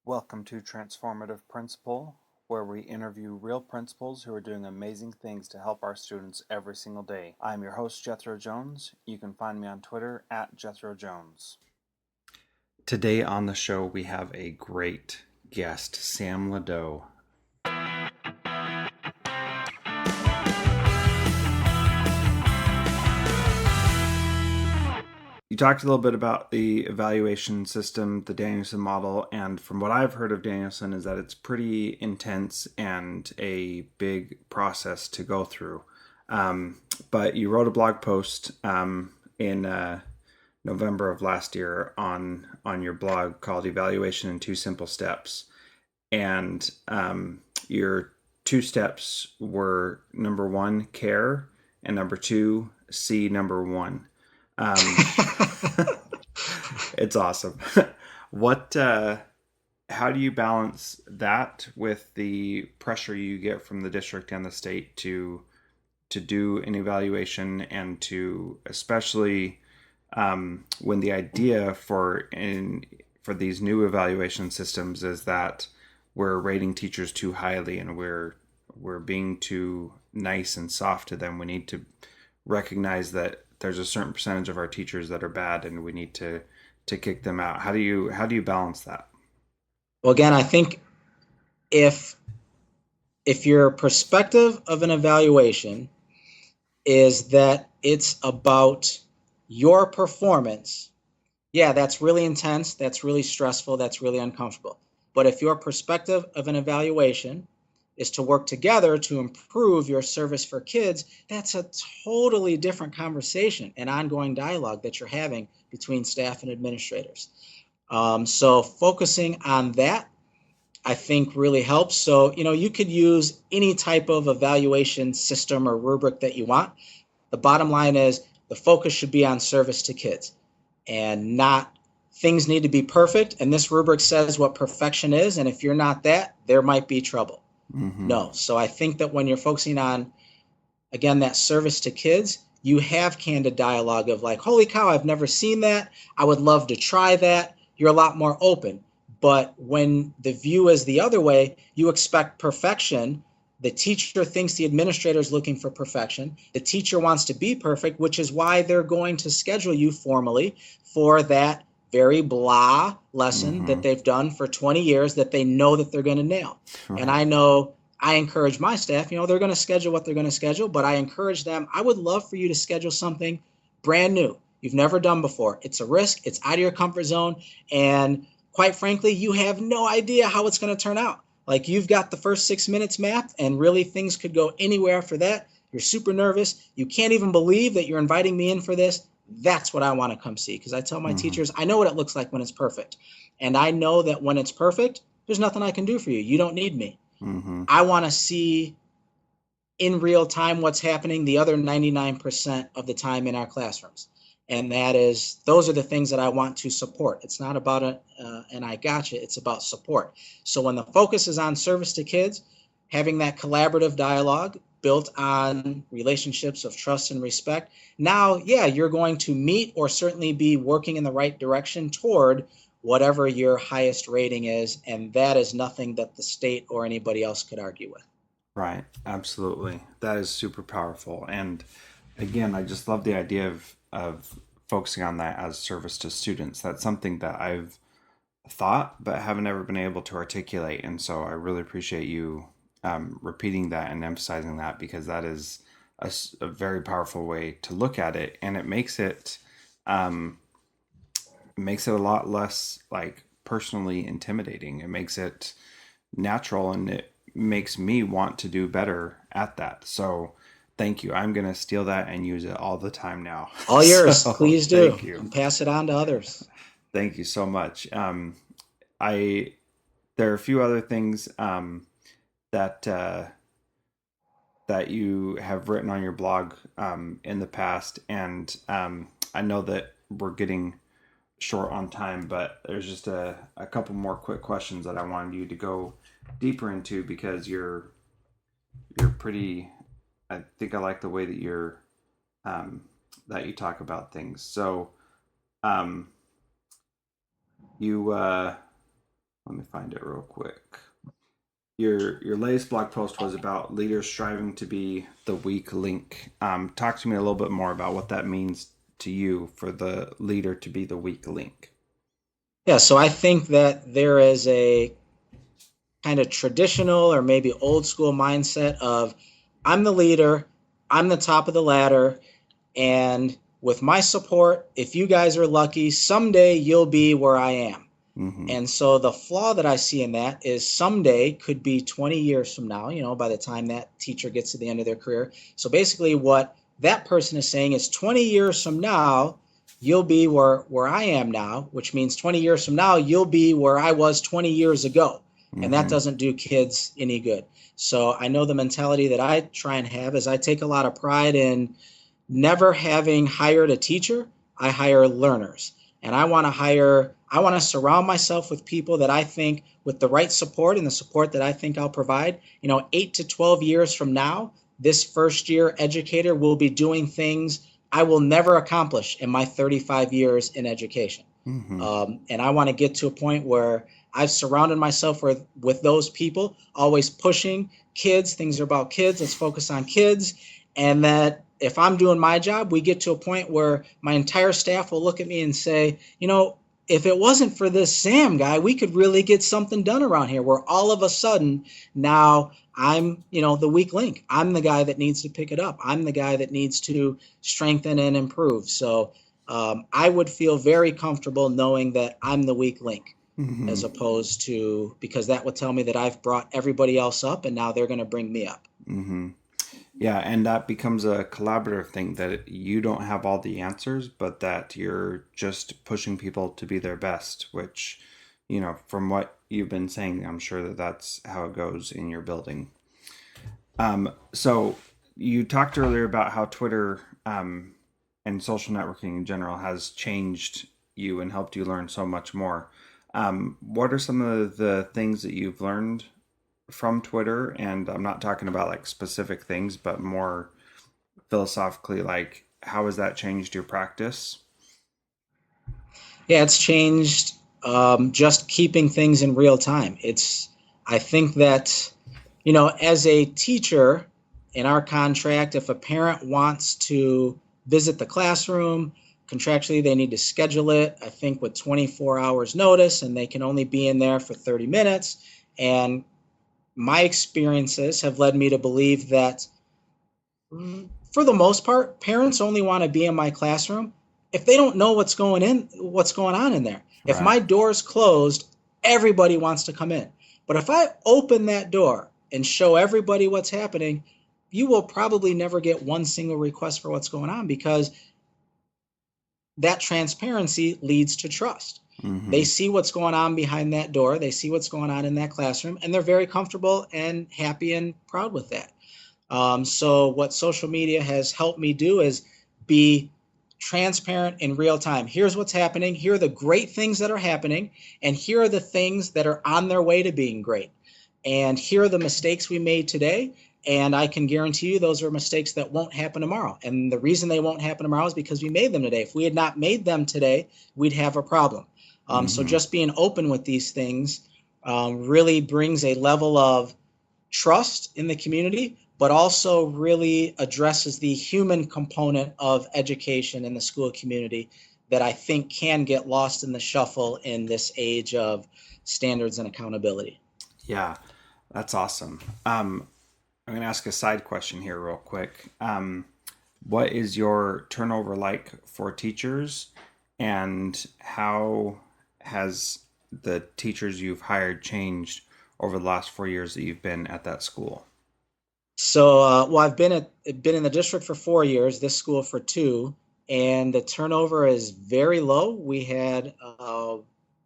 Welcome to Transformative Principal, where we interview real principals who are doing amazing things to help our students every single day. I'm your host, Jethro Jones. You can find me on Twitter at Jethro Jones. Today on the show, we have a great guest, Sam LeDeaux. You talked a little bit about the evaluation system, the Danielson model, and from what I've heard of Danielson is that it's pretty intense and a big process to go through. But you wrote a blog post in November of last year on your blog called "Evaluation in Two Simple Steps," and your two steps were number one, care, and number two, see number one. It's awesome. What? How do you balance that with the pressure you get from the district and the state to do an evaluation, and to especially when the idea for these new evaluation systems is that we're rating teachers too highly and we're being too nice and soft to them. We need to recognize that there's a certain percentage of our teachers that are bad and we need to kick them out. How do you balance that? Well, again, I think if your perspective of an evaluation is that it's about your performance, yeah, that's really intense, that's really stressful, that's really uncomfortable. But if your perspective of an evaluation is to work together to improve your service for kids, that's a totally different conversation and ongoing dialogue that you're having between staff and administrators. So focusing on that, I think, really helps. So, you could use any type of evaluation system or rubric that you want. The bottom line is the focus should be on service to kids and not things need to be perfect. And this rubric says what perfection is. And if you're not that, there might be trouble. Mm-hmm. No. So I think that when you're focusing on, again, that service to kids, you have candid dialogue of like, holy cow, I've never seen that. I would love to try that. You're a lot more open. But when the view is the other way, you expect perfection. The teacher thinks the administrator is looking for perfection. The teacher wants to be perfect, which is why they're going to schedule you formally for that very blah lesson that they've done for 20 years that they know that they're going to nail. Right. And I know I encourage my staff, they're going to schedule what they're going to schedule, but I encourage them, I would love for you to schedule something brand new you've never done before. It's a risk, it's out of your comfort zone, and quite frankly, you have no idea how it's going to turn out. Like, you've got the first 6 minutes mapped, and really things could go anywhere after that. You're super nervous. You can't even believe that you're inviting me in for this. That's what I want to come see, because I tell my teachers, I know what it looks like when it's perfect. And I know that when it's perfect, there's nothing I can do for you. You don't need me. I want to see in real time what's happening the other 99% of the time in our classrooms. And that is, those are the things that I want to support. It's not about and I gotcha, it's about support. So when the focus is on service to kids, having that collaborative dialogue built on relationships of trust and respect, now, yeah, you're going to meet or certainly be working in the right direction toward whatever your highest rating is. And that is nothing that the state or anybody else could argue with. Right. Absolutely. That is super powerful. And again, I just love the idea of focusing on that as service to students. That's something that I've thought but haven't ever been able to articulate. And so I really appreciate you repeating that and emphasizing that, because that is a very powerful way to look at it. And it makes it a lot less like personally intimidating. It makes it natural, and it makes me want to do better at that. So thank you. I'm going to steal that and use it all the time now. All yours. So, please do. Thank you. And pass it on to others. Thank you so much. There are a few other things that that you have written on your blog in the past, and I know that we're getting short on time, but there's just a couple more quick questions that I wanted you to go deeper into, because you're pretty. I think I like the way that that you talk about things. So, you Let me find it real quick. Your latest blog post was about leaders striving to be the weak link. Talk to me a little bit more about what that means to you for the leader to be the weak link. Yeah, so I think that there is a kind of traditional or maybe old school mindset of I'm the leader, I'm the top of the ladder, and with my support, if you guys are lucky, someday you'll be where I am. Mm-hmm. And so the flaw that I see in that is someday could be 20 years from now, by the time that teacher gets to the end of their career. So basically, what that person is saying is 20 years from now, you'll be where I am now, which means 20 years from now, you'll be where I was 20 years ago. And that Mm-hmm. doesn't do kids any good. So I know the mentality that I try and have is I take a lot of pride in never having hired a teacher. I hire learners. And I want to surround myself with people that I think with the right support and the support that I think I'll provide, 8 to 12 years from now, this first year educator will be doing things I will never accomplish in my 35 years in education. Mm-hmm. And I want to get to a point where I've surrounded myself with those people, always pushing kids. Things are about kids. Let's focus on kids. And that if I'm doing my job, we get to a point where my entire staff will look at me and say, if it wasn't for this Sam guy, we could really get something done around here, where all of a sudden now I'm, the weak link. I'm the guy that needs to pick it up. I'm the guy that needs to strengthen and improve. So I would feel very comfortable knowing that I'm the weak link, Mm-hmm. as opposed to, because that would tell me that I've brought everybody else up and now they're going to bring me up. Mm-hmm. Yeah, and that becomes a collaborative thing that you don't have all the answers, but that you're just pushing people to be their best, which, from what you've been saying, I'm sure that that's how it goes in your building. So you talked earlier about how Twitter and social networking in general has changed you and helped you learn so much more. What are some of the things that you've learned from Twitter? And I'm not talking about like specific things, but more philosophically, like how has that changed your practice? Yeah, it's changed, just keeping things in real time. I think that, as a teacher in our contract, if a parent wants to visit the classroom, contractually they need to schedule it, I think with 24 hours notice, and they can only be in there for 30 minutes. And my experiences have led me to believe that for the most part, parents only want to be in my classroom if they don't know what's going on in there. If Right. my door's closed, everybody wants to come in. But if I open that door and show everybody what's happening, you will probably never get one single request for what's going on, because that transparency leads to trust. They Mm-hmm. see what's going on behind that door, they see what's going on in that classroom, and they're very comfortable and happy and proud with that. So what social media has helped me do is be transparent in real time. Here's what's happening. Here are the great things that are happening. And here are the things that are on their way to being great. And here are the mistakes we made today. And I can guarantee you those are mistakes that won't happen tomorrow. And the reason they won't happen tomorrow is because we made them today. If we had not made them today, we'd have a problem. So Mm-hmm. just being open with these things really brings a level of trust in the community, but also really addresses the human component of education in the school community that I think can get lost in the shuffle in this age of standards and accountability. Yeah, that's awesome. I'm going to ask a side question here, real quick. What is your turnover like for teachers, and how has the teachers you've hired changed over the last 4 years that you've been at that school? So, well, I've been in the district for 4 years, this school for two, and the turnover is very low. We had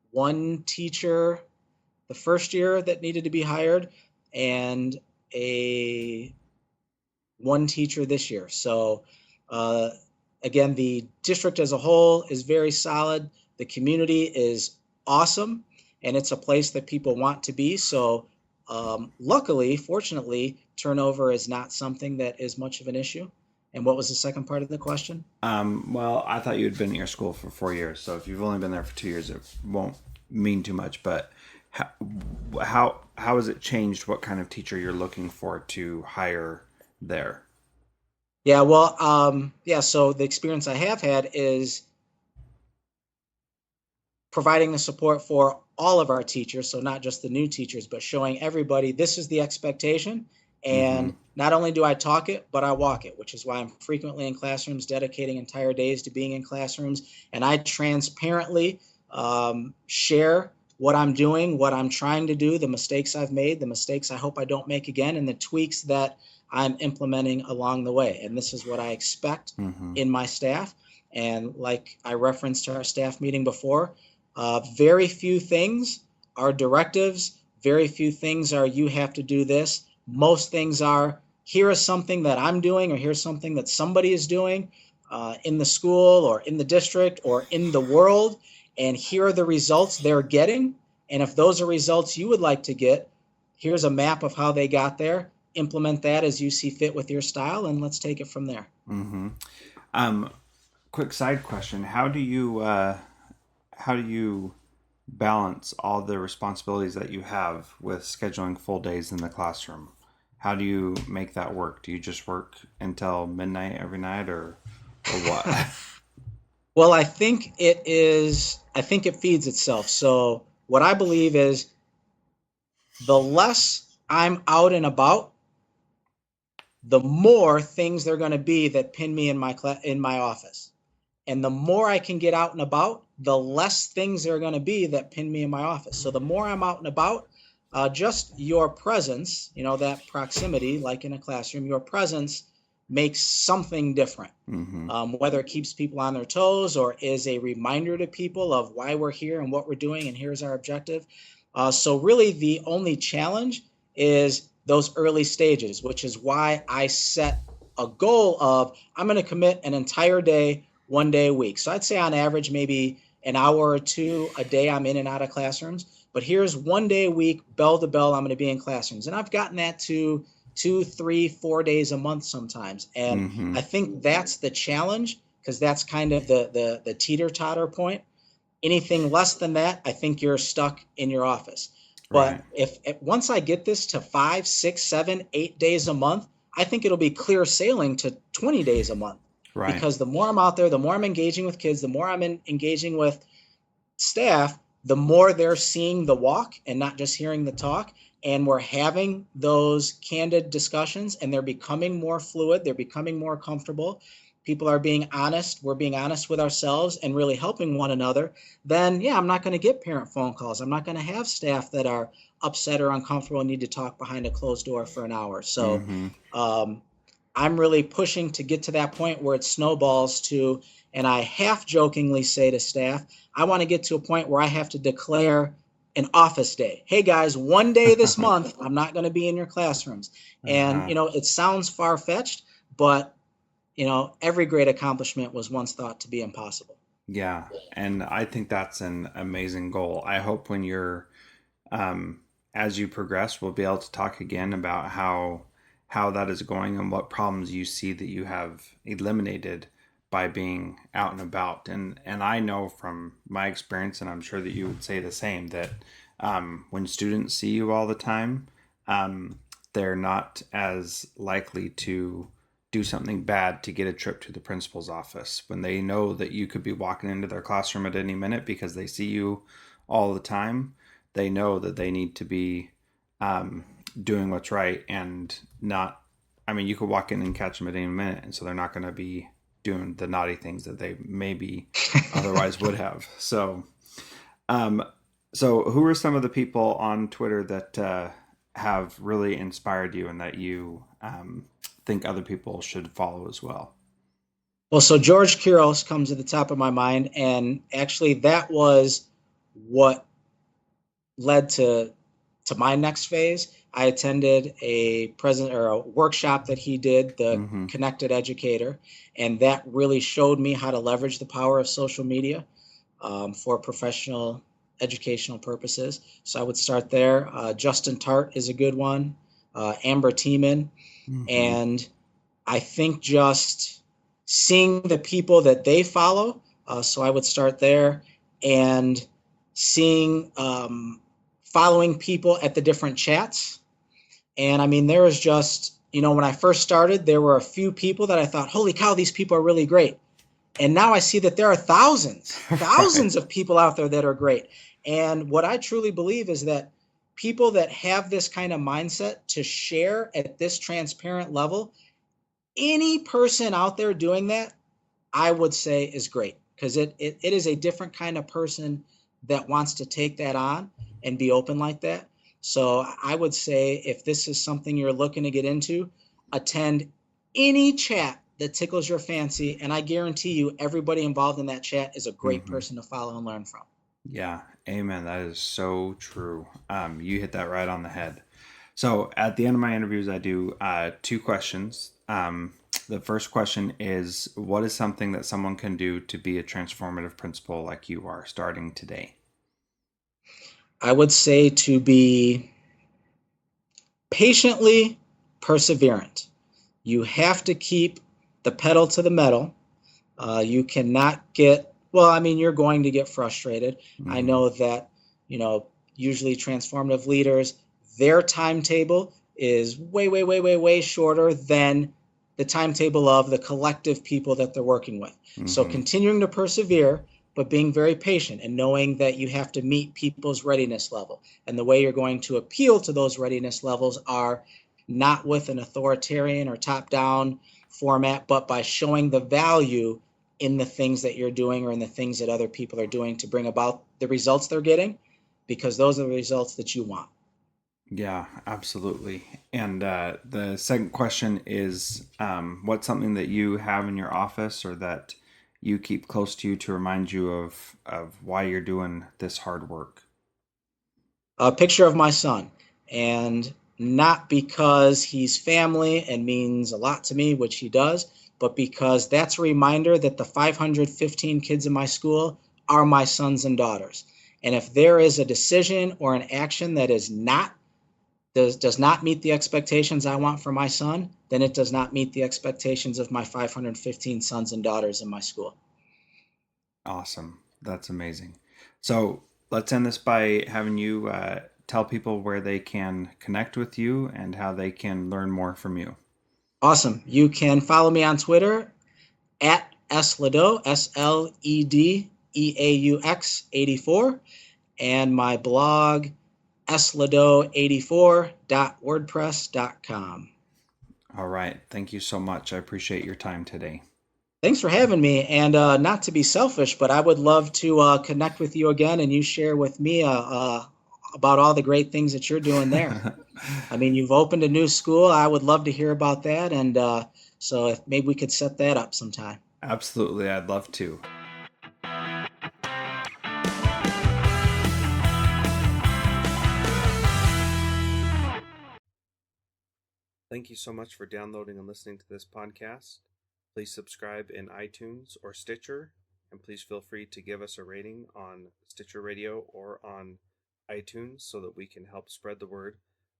one teacher the first year that needed to be hired, and a one teacher this year. So, uh, again, the district as a whole is very solid. The community is awesome, and it's a place that people want to be. So, luckily, fortunately, turnover is not something that is much of an issue. And what was the second part of the question? Well, I thought you had been at your school for 4 years, so if you've only been there for 2 years, it won't mean too much. But How, how has it changed what kind of teacher you're looking for to hire there? Yeah, well, yeah, so the experience I have had is providing the support for all of our teachers, so not just the new teachers, but showing everybody this is the expectation. Mm-hmm. And not only do I talk it, but I walk it, which is why I'm frequently in classrooms, dedicating entire days to being in classrooms. And I transparently share what I'm doing, what I'm trying to do, the mistakes I've made, the mistakes I hope I don't make again, and the tweaks that I'm implementing along the way. And this is what I expect Mm-hmm. in my staff. And like I referenced to our staff meeting before, very few things are directives. Very few things are you have to do this. Most things are here is something that I'm doing, or here's something that somebody is doing in the school or in the district or in the world, and here are the results they're getting. And if those are results you would like to get, here's a map of how they got there. Implement that as you see fit with your style, and let's take it from there. Mm-hmm. Um, quick side question: how do you balance all the responsibilities that you have with scheduling full days in the classroom? How do you make that work? Do you just work until midnight every night, or what? Well, I think it feeds itself. So, what I believe is the less I'm out and about, the more things there are going to be that pin me in my office. And the more I can get out and about, the less things there are going to be that pin me in my office. So the more I'm out and about, just your presence, that proximity, like in a classroom, your presence makes something different. Mm-hmm. Whether it keeps people on their toes or is a reminder to people of why we're here and what we're doing, and here's our objective. So really the only challenge is those early stages, which is why I set a goal of I'm going to commit an entire day, 1 day a week. So I'd say on average, maybe an hour or two a day I'm in and out of classrooms. But here's 1 day a week, bell to bell, I'm going to be in classrooms. And I've gotten that to 2, 3, 4 days a month sometimes. And Mm-hmm. I think that's the challenge, because that's kind of the teeter-totter point. Anything less than that, I think you're stuck in your office. Right. But if once I get this to 5, 6, 7, 8 days a month, I think it'll be clear sailing to 20 days a month. Right. Because the more I'm out there, the more I'm engaging with kids, the more I'm engaging with staff, the more they're seeing the walk and not just hearing the talk. And we're having those candid discussions, and they're becoming more fluid. They're becoming more comfortable. People are being honest. We're being honest with ourselves and really helping one another. Then, yeah, I'm not going to get parent phone calls. I'm not going to have staff that are upset or uncomfortable and need to talk behind a closed door for an hour. So, Mm-hmm. um, I'm really pushing to get to that point where it snowballs to, and I half jokingly say to staff, I want to get to a point where I have to declare an office day. Hey guys, 1 day this month, I'm not going to be in your classrooms. And, Uh-huh. it sounds far fetched, but, every great accomplishment was once thought to be impossible. Yeah, and I think that's an amazing goal. I hope when you're um, as you progress, we'll be able to talk again about how that is going and what problems you see that you have eliminated by being out and about. And I know from my experience, and I'm sure that you would say the same, that when students see you all the time, um, they're not as likely to do something bad to get a trip to the principal's office when they know that you could be walking into their classroom at any minute because they see you all the time. They know that they need to be um, doing what's right and not. I mean, you could walk in and catch them at any minute, and so they're not going to be doing the naughty things that they maybe otherwise would have. Um, so who are some of the people on Twitter that have really inspired you and that you think other people should follow as well? Well, so George Kiros comes to the top of my mind, and actually that was what led to my next phase. I attended a present or a workshop that he did, the Mm-hmm. Connected Educator, and that really showed me how to leverage the power of social media for professional educational purposes. So I would start there. Justin Tart is a good one. Amber Tiemann, Mm-hmm. and I think just seeing the people that they follow. So I would start there, and seeing following people at the different chats. And I mean, there was just, when I first started, there were a few people that I thought, holy cow, these people are really great. And now I see that there are thousands, Right. thousands of people out there that are great. And what I truly believe is that people that have this kind of mindset to share at this transparent level, any person out there doing that, I would say is great, because it is a different kind of person that wants to take that on and be open like that. So I would say if this is something you're looking to get into, attend any chat that tickles your fancy, and I guarantee you everybody involved in that chat is a great Hmm. person to follow and learn from. Yeah, amen. That is so true. You hit that right on the head. So at the end of my interviews, I do two questions. The first question is, what is something that someone can do to be a transformative principal like you are starting today? I would say to be patiently perseverant. You have to keep the pedal to the metal. You cannot get, well, I mean, you're going to get frustrated. I Hmm. know that, usually transformative leaders, their timetable is way, way, way, way, way shorter than the timetable of the collective people that they're working with. So Hmm. continuing to persevere, but being very patient and knowing that you have to meet people's readiness level. And the way you're going to appeal to those readiness levels are not with an authoritarian or top down format, but by showing the value in the things that you're doing or in the things that other people are doing to bring about the results they're getting, because those are the results that you want. Yeah, absolutely. And the second question is, what's something that you have in your office or that you keep close to you to remind you of why you're doing this hard work? A picture of my son, and not because he's family and means a lot to me, which he does, but because that's a reminder that the 515 kids in my school are my sons and daughters. And if there is a decision or an action that is not does not meet the expectations I want for my son, then it does not meet the expectations of my 515 sons and daughters in my school. Awesome. That's amazing. So let's end this by having you tell people where they can connect with you and how they can learn more from you. Awesome. You can follow me on Twitter at SLeDeaux, SLEDEAUX 84, and my blog, sledeaux84.wordpress.com. All right. Thank you so much. I appreciate your time today. Thanks for having me. And not to be selfish, but I would love to connect with you again and you share with me about all the great things that you're doing there. I mean, you've opened a new school. I would love to hear about that. And so if maybe we could set that up sometime. Absolutely. I'd love to. Thank you so much for downloading and listening to this podcast. Please subscribe in iTunes or Stitcher, and please feel free to give us a rating on Stitcher Radio or on iTunes so that we can help spread the word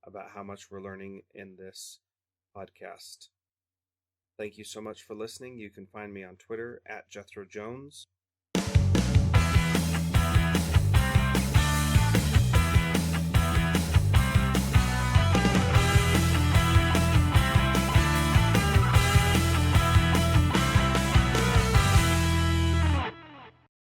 about how much we're learning in this podcast. Thank you so much for listening. You can find me on Twitter at Jethro Jones.